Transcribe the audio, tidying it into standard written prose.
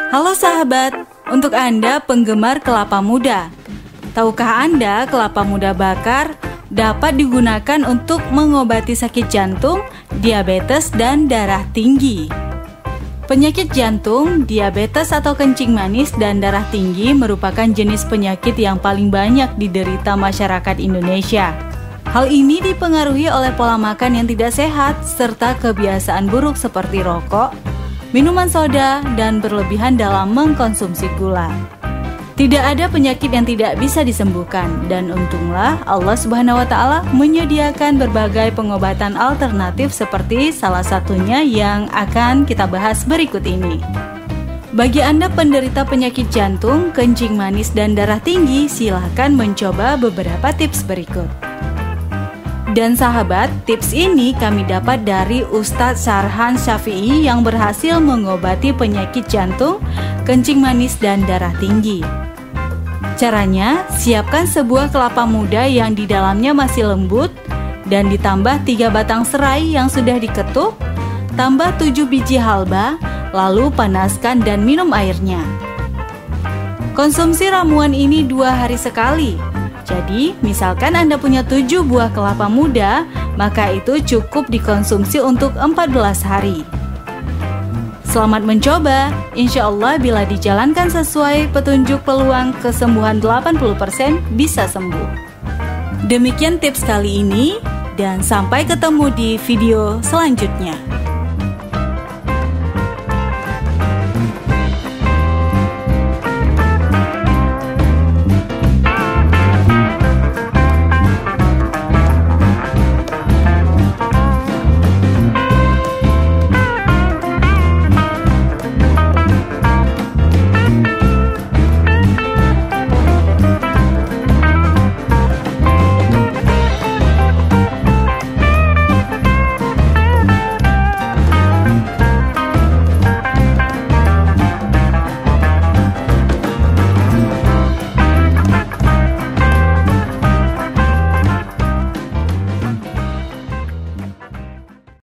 Halo sahabat, untuk Anda penggemar kelapa muda. Tahukah Anda kelapa muda bakar dapat digunakan untuk mengobati sakit jantung, diabetes, dan darah tinggi? Penyakit jantung, diabetes atau kencing manis, dan darah tinggi merupakan jenis penyakit yang paling banyak diderita masyarakat Indonesia. Hal ini dipengaruhi oleh pola makan yang tidak sehat, serta kebiasaan buruk seperti rokok, minuman soda, dan berlebihan dalam mengkonsumsi gula. Tidak ada penyakit yang tidak bisa disembuhkan, dan untunglah Allah Subhanahu wa Ta'ala menyediakan berbagai pengobatan alternatif seperti salah satunya yang akan kita bahas berikut ini. Bagi Anda penderita penyakit jantung, kencing manis, dan darah tinggi, silahkan mencoba beberapa tips berikut. Dan sahabat, tips ini kami dapat dari Ustadz Sarhan Syafi'i yang berhasil mengobati penyakit jantung, kencing manis, dan darah tinggi. Caranya, siapkan sebuah kelapa muda yang di dalamnya masih lembut dan ditambah 3 batang serai yang sudah diketuk, tambah 7 biji halba, lalu panaskan dan minum airnya. Konsumsi ramuan ini 2 hari sekali. Jadi, misalkan Anda punya 7 buah kelapa muda, maka itu cukup dikonsumsi untuk 14 hari. Selamat mencoba, insya Allah bila dijalankan sesuai petunjuk peluang kesembuhan 80% bisa sembuh. Demikian tips kali ini, dan sampai ketemu di video selanjutnya.